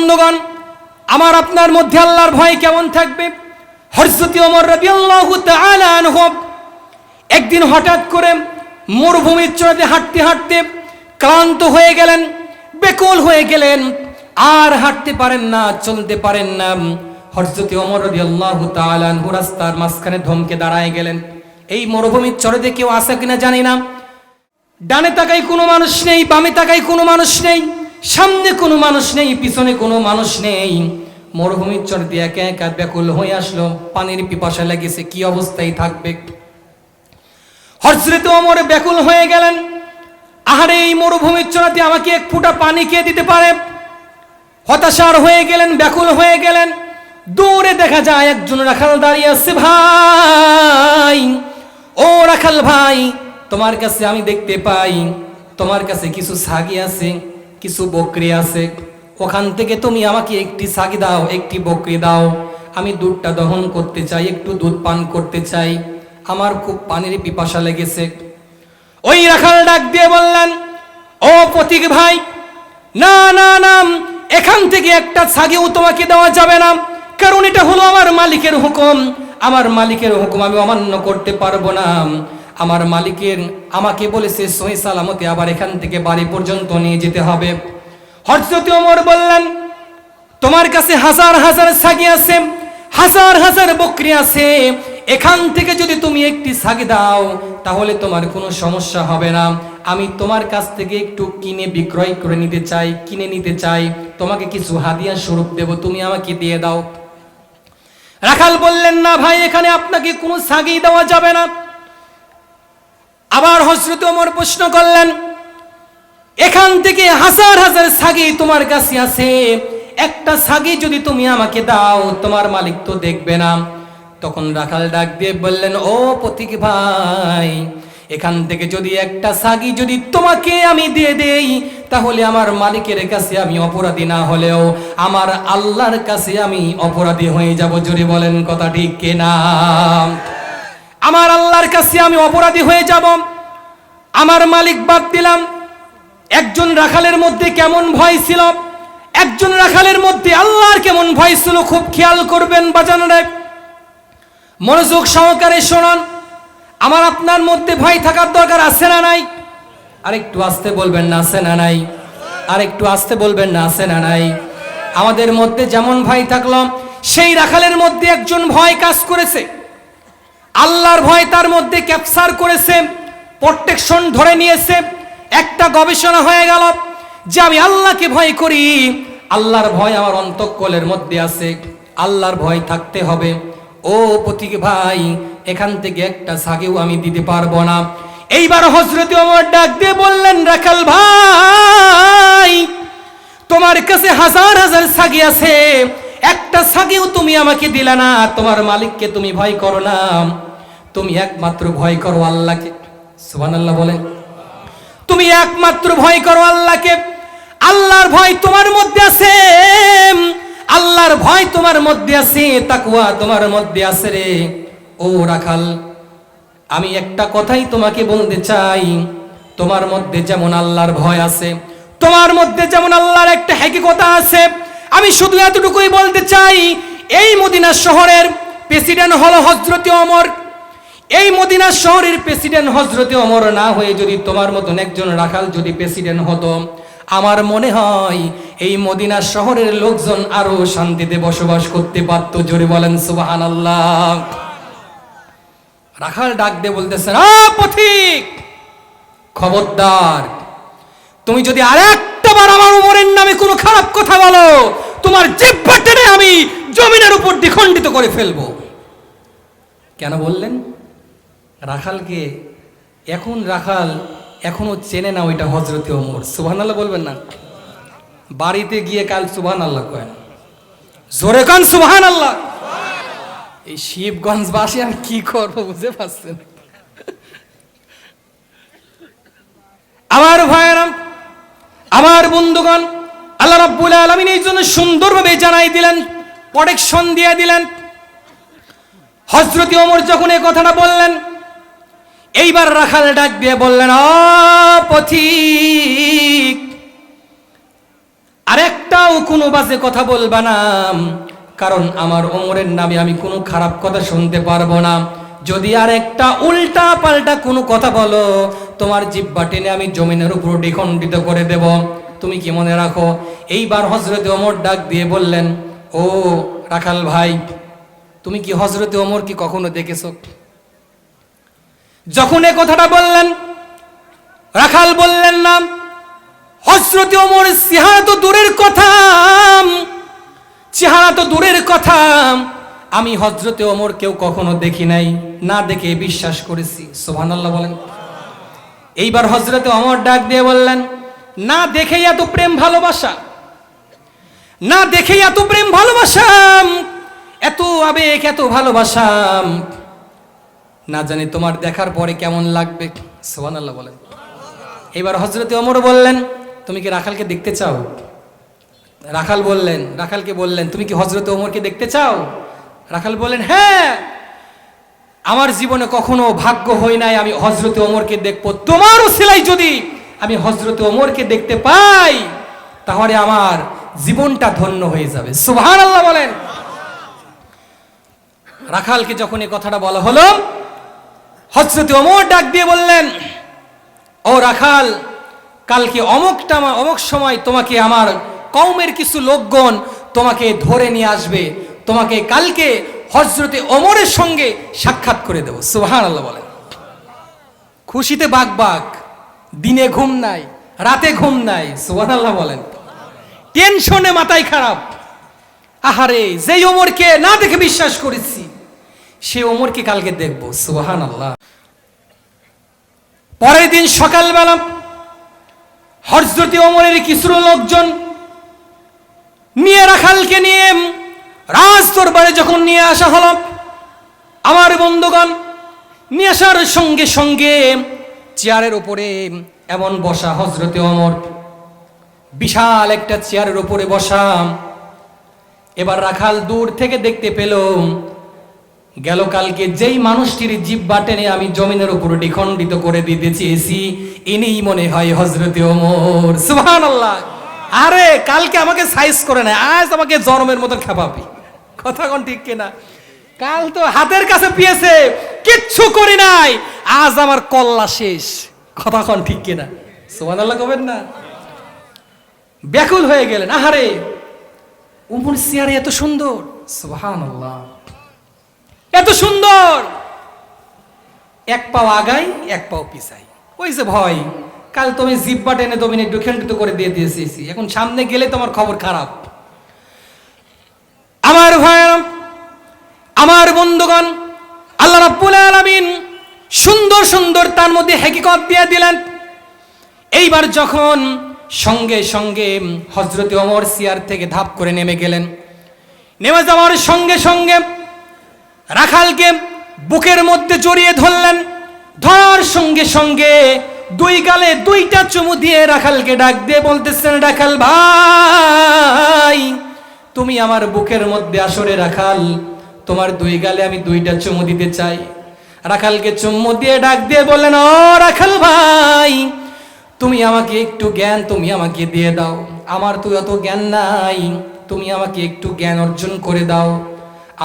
বন্ধুগণ, আমার আপনার মধ্যে আল্লাহর ভয় কেমন থাকবে? হযরত ওমর রাদিয়াল্লাহু তাআলা আনহু একদিন হঠাৎ করে মরুভূমির চড়াতে হাঁটতে হাঁটতে ক্লান্ত হয়ে গেলেন, বেকুল হয়ে গেলেন, আর হাঁটতে পারেন না, চলতে পারেন না। হযরত ওমর রাদিয়াল্লাহু তাআলা আনহু রাস্তার মাঝখানে থমকে দাঁড়ায় গেলেন। এই মরুভূমির চড়াতে কেউ আছে কিনা জানি না। ডানে তাকাই কোনো মানুষ নেই, বামে তাকাই কোনো মানুষ নেই, সামনে কোনো মানুষ নেই, পিছনে কোনো মানুষ নেই। মরুভূমির চড়াতে একা একা ব্যাকুল হয়ে আসলো, পানির পিপাসা লেগেছে, কি অবস্থায় থাকবে? হযরত ওমর ব্যাকুল হয়ে গেলেন, আহারে এই মরুভূমির চড়াতে আমাকে এক ফোঁটা পানি কে দিতে পারে? হতাশার হয়ে গেলেন, ব্যাকুল হয়ে গেলেন। দূরে দেখা যায় একজন রাখাল দাঁড়িয়ে আছে। ভাই, ও রাখাল ভাই, তোমার কাছে আমি দেখতে পাই তোমার কাছে কিছু ছাগি আছে, কিছু বকরি আছে, ওখান থেকে তুমি আমাকে একটি ছাগি দাও, একটি বকরি দাও, আমি দুধটা দহন করতে চাই, একটু দুধ পান করতে চাই, আমার খুব পানির পিপাসা লেগেছে। ওই রাখাল ডাক দিয়ে বললেন, ও পথিক ভাই, না না না, এখান থেকে একটা ছাগিও তোমাকে দেওয়া যাবে না, কারণ এটা হলো আমার মালিকের হুকুম। আমার মালিকের হুকুম আমি অমান্য করতে পারবো না। আমার মালিকের আমাকে বলেছে সহি সালামতে আবার এখান থেকে বাড়ি পর্যন্ত নিয়ে যেতে হবে। হযরত ওমর বললেন, তোমার কাছে হাজার হাজার ছাগি আছে, হাজার হাজার বকরি আছে, এখান থেকে যদি তুমি একটি ছাগি দাও তাহলে তোমার কোনো সমস্যা হবে না। আমি তোমার কাছ থেকে একটু কিনে বিক্রয় করে নিতে চাই, কিনে নিতে চাই, তোমাকে কিছু হাদিয়া স্বরূপ দেব, তুমি আমাকে দিয়ে দাও। রাখাল বললেন, না ভাই, এখানে আপনাকে কোনো ছাগি দেওয়া যাবে না। আবার হযরত ওমর প্রশ্ন করলেন, এখান থেকে হাজার হাজার ছাগি তোমার কাছে আছে, একটা ছাগি যদি তুমি আমাকে দাও তোমার মালিক তো দেখবে না। তখন রাখাল ডাক দিয়ে বললেন, ও পথিক ভাই, এখান থেকে যদি একটা ছাগি যদি তোমাকে আমি দিয়ে দেই তাহলে আমার মালিকের কাছে আমি অপরাধী না হলেও আমার আল্লাহর কাছে আমি অপরাধী হয়ে যাব। জোরে বলেন কথা ঠিক কিনা? আমার আল্লাহর কাছে আমি অপরাধী হয়ে যাব। আমার মালিক বাদ দিলাম, একজন রাখালের মধ্যে কেমন ভয় ছিল, একজন রাখালের মধ্যে আল্লাহর কেমন ভয় ছিল, খুব খেয়াল করবেন বাজানোর, মনোযোগ সহকারে শুনুন। আমার আপনার মধ্যে ভয় থাকার দরকার আছে না নাই? আরেকটু আস্তে বলবেন না, আছে না নাই? আরেকটু আস্তে বলবেন না, আছে না নাই? আমাদের মধ্যে যেমন ভয় থাকলো, সেই রাখালের মধ্যে একজন ভয় কাজ করেছে, আল্লাহর ভয় তার মধ্যে ক্যাপচার করেছে, প্রোটেকশন ধরে নিয়েছে। একটা গবেষণা হয়ে গেল যে আমি আল্লাহকে ভয় করি, আল্লাহর ভয় আমার অন্তঃকলের মধ্যে আছে, আল্লাহর ভয় থাকতে হবে। ও পথিক ভাই, এখান থেকে একটা ছাগিও আমি দিতে পারবো না। এইবার হযরত ওমর ডাক দিয়ে বললেন, রাখাল ভাই, তোমার কাছে হাজার হাজার ছাগি আছে, একটা ছাগিও তুমি আমাকে দিলা না, তোমার মালিককে তুমি ভয় করো না, তুমি একমাত্র ভয় করো আল্লাহকে। সুবহানাল্লাহ বলেন। তুমি একমাত্র ভয় করো আল্লাহকে। আল্লাহর ভয় তোমার মধ্যে আছে, আল্লাহর ভয় তোমার মধ্যে আছে, তাকওয়া তোমার মধ্যে আছে রে। ও রাখাল, আমি একটা কথাই তোমাকে বলতে চাই, তোমার মধ্যে যেমন আল্লাহর ভয় আছে, তোমার মধ্যে যেমন আল্লাহর একটা হাকিকত আছে, আমি শুধু এতটুকুই বলতে চাই, এই মদিনা শহরের প্রেসিডেন্ট হলো হযরত ওমর। এই মদিনা শহরের প্রেসিডেন্ট হযরত ওমর না হয়ে যদি তোমার মতন একজন রাখাল যদি প্রেসিডেন্ট হতো, আমার মনে হয় এই মদিনা শহরের লোকজন আরো শান্তিতে বসবাস করতে পারত। জোরে বলেন সুবহানাল্লাহ। রাখাল ডাক দিয়ে বলতেছেন, পথিক, খবরদার, তুমি যদি আরেকটা বার আমার ওমরের নামে কোনো খারাপ কথা বলো, তোমার জিহ্বা টেনে আমি জমিনের উপর দ্বিখণ্ডিত করে ফেলবো। কেন বললেন? রাখালকে এখন রাখাল এখনো চেনে না ওইটা হযরত ওমর। সুবহানাল্লাহ বলবেন না? বাড়িতে গিয়ে কাল সুবহানাল্লাহ কয়েন, জোরে কান সুবহানাল্লাহ। এই শিবগঞ্জবাসী আমি কি করবো বুঝতে পারছেন? আমার ভাইয়েরা, আমার বন্ধুগণ, আল্লাহ রাব্বুল আলামিন এই জন্য সুন্দরভাবে জানাই দিলেন, প্রোটেকশন দিয়ে দিলেন। হযরত ওমর যখন এই কথাটা বললেন, এইবার রাখাল ডাক দিয়ে বললেন, পথিক, আরেকটা কেউ কোনো বাজে কথা বলবা না, কারণ আমার ওমরের নামে আমি কোনো খারাপ কথা শুনতে পারবো না। যদি আর একটা উল্টা পাল্টা কোনো কথা বলো, তোমার জিহ্বা টেনে আমি জমিনের উপর দ্বিখণ্ডিত করে দেব। তুমি কি মনে রাখো? এইবার হযরতে ওমর ডাক দিয়ে বললেন, ও রাখাল ভাই, তুমি কি হযরতে ওমর কি কখনো দেখেছো? যখন এই কথাটা বললেন, রাখাল বললেন না, হযরতে ওমর চেহারা তো দূরের কথা, চেহারা তো দূরের কথা, আমি হযরতে ওমর কেউ কখনো দেখি নাই, না দেখে বিশ্বাস করেছি। সুবহানাল্লাহ বলেন। এইবার হযরতে ওমর ডাক দিয়ে বললেন, না দেখেই এত প্রেম ভালোবাসা, না দেখেই এত প্রেম ভালোবাসা, এত আবেগ, এত ভালোবাসা, না জানি তোমার দেখার পরে কেমন লাগবে। সুবহানাল্লাহ বলেন। এবার হযরতে ওমর বললেন, তুমি কি রাখালকে দেখতে চাও? রাখালকে বললেন, তুমি কি হযরতে ওমরকে দেখতে চাও? রাখাল বললেন, হ্যাঁ, আমার জীবনে কখনো ভাগ্য হয় নাই আমি হযরতে ওমরকে দেখবো, তোমার ওসিলায় যদি আমি হযরতে ওমরকে দেখতে পাই তাহলে আমার জীবনটা ধন্য হয়ে যাবে। সুবহানাল্লাহ বলেন। রাখালকে যখন এই কথাটা বলা হলো, হযরতে ওমর ডাক দিয়ে বললেন, ও রাখাল, কালকে অমুক সময় তোমাকে আমার কওমের কিছু লোকগণ তোমাকে ধরে নিয়ে আসবে, তোমাকে কালকে হযরতে ওমরের সঙ্গে সাক্ষাৎ করে দেব। সুবহানাল্লাহ বলেন। খুশিতে বাকবাক, দিনে ঘুম নাই, রাতে ঘুম নাই। সুবহানাল্লাহ বলেন। টেনশনে মাথায় খারাপ। আহারে, যেই ওমরকে না দেখে বিশ্বাস করেছি সে ওমরকে কালকে দেখব। সুবহানাল্লাহ। পরের দিন সকালবেলা হযরতে ওমরের কিছু লোকজন নিয়ে রাখালকে নিয়ে রাজ দরবারে যখন নিয়ে আসা হলো, আমার বন্ধুগণ, নিয়ে আসার সঙ্গে সঙ্গে চেয়ারের উপরে এমন বসা হযরতে ওমর, বিশাল একটা চেয়ারের উপরে বসা। এবার রাখাল দূর থেকে দেখতে পেল, গেল কালকে যেই মানুষটির জিহ্বা টেনে আমি জমিনের উপর দ্বিখণ্ডিত করে দিতে চেয়েছি, ইনিই মনে হয় হযরতে ওমর। সুবহানাল্লাহ। আরে, কালকে আমাকে সাইজ করে না, আজ আমাকে জন্মের মতো খেপাবি। কথা কোন ঠিক কিনা? কাল তো হাতের কাছে পেয়েছে, কিচ্ছু করি নাই, আজ আমার কল্লা শেষ। কথা কোন ঠিক কিনা? সুবহানাল্লাহ কবেন না? ব্যাকুল হয়ে গেলেন। আহারে, ওমর চেয়ারে এত সুন্দর, সুবহানাল্লাহ, এত সুন্দর, এক পাও আগাই এক পাও পিছাই। ওই যে ভয়, কাল তুমি জিহ্বা টেনে দমিনে দ্বিখণ্ডিত করে দিয়ে দিয়েছি, এখন সামনে গেলে তোমার খবর খারাপ। আমার ভাইরা, আমার বন্ধুগণ, আল্লাহ রাব্বুল আলামিন সুন্দর সুন্দর তার মধ্যে হাকিকত দিয়ে দিলেন। এইবার যখন সঙ্গে সঙ্গে হযরতে ওমর চেয়ার থেকে ধাপ করে নেমে গেলেন, নেমে যাওয়ার সঙ্গে সঙ্গে রাখালকে বুকের মধ্যে জড়িয়ে ধরলেন। ধরার সঙ্গে সঙ্গে দুই গালে দুইটা চুমু দিয়ে রাখালকে ডাক দিয়ে বলতেছেন, রাখাল ভাই, তুমি আমার বুকের মধ্যে আসরে রাখাল, তোমার দুই গালে আমি দুইটা চুমু দিতে চাই। রাখালকে চুমু দিয়ে ডাক দিয়ে বললেন, ও রাখাল ভাই, তুমি আমাকে একটু জ্ঞান তুমি আমাকে দিয়ে দাও, আমার তো এত জ্ঞান নাই, তুমি আমাকে একটু জ্ঞান অর্জন করে দাও।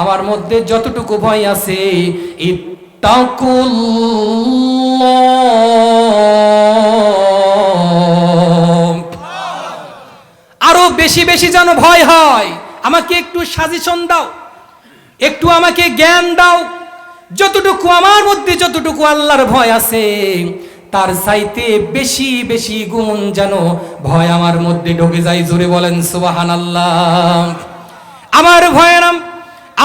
আমার মধ্যে যতটুকু ভয় আছে, আরো বেশি বেশি যেন ভয় হয়, আমাকে একটু সাজেশন দাও, একটু আমাকে জ্ঞান দাও। যতটুকু আমার মধ্যে যতটুকু আল্লাহর ভয় আছে, তার চাইতে বেশি বেশি গুণ যেন ভয় আমার মধ্যে ঢুকে যায়। জোরে বলেন সুবহানাল্লাহ। আমার ভয়েরাম,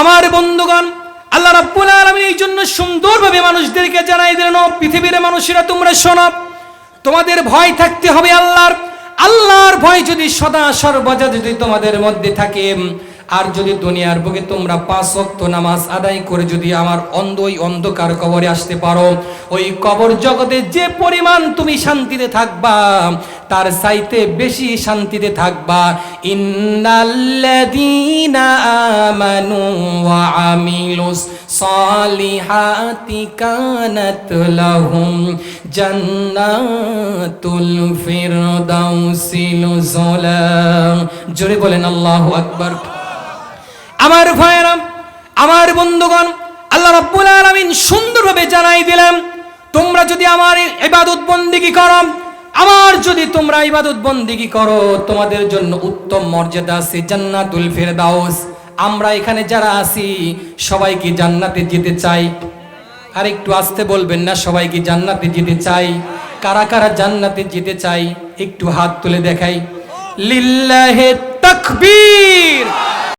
আমার বন্ধুগণ, আল্লাহ রাব্বুল আলামিন এই জন্য সুন্দরভাবে মানুষদেরকে জানাই দিলেন, পৃথিবীর মানুষেরা তোমরা শোনো, তোমাদের ভয় থাকতে হবে আল্লাহর। আল্লাহর ভয় যদি সদা সর্বদা যদি তোমাদের মধ্যে থাকে, আর যদি দুনিয়ার বুকে তোমরা 5 ওয়াক্ত নামাজ আদায় করে যদি আমার অন্ধকার কবরে আসতে পারো, ওই কবর জগতে যে পরিমাণ তুমি শান্তিতে থাকবা, তার চাইতে বেশি শান্তিতে থাকবা ইন্নাল্লাযীনা আমানু ওয়া আমিলুস সালিহাতি কানাত লাহুম জান্নাতুল ফিরদাউসি নুজুলা। জোরে বলেন আল্লাহু আকবার। আমার ভাইরা, আমার বন্ধুগণ, আল্লাহ রাব্বুল আলামিন সুন্দরভাবে জানাই দিলেন, তোমরা যদি আমার ইবাদত বন্দেগী করো, আমার যদি তোমরা ইবাদত বন্দেগী করো, তোমাদের জন্য উত্তম মর্যাদা আছে জান্নাতুল ফিরদাউস। আমরা এখানে যারা আছি সবাই কি জান্নাতে যেতে চাই? আর একটু আস্তে বলবেন না, সবাই কি জান্নাতে যেতে চাই? কারা কারা জান্নাতে যেতে চাই একটু হাত তুলে দেখাই। লিল্লাহি তাকবীর।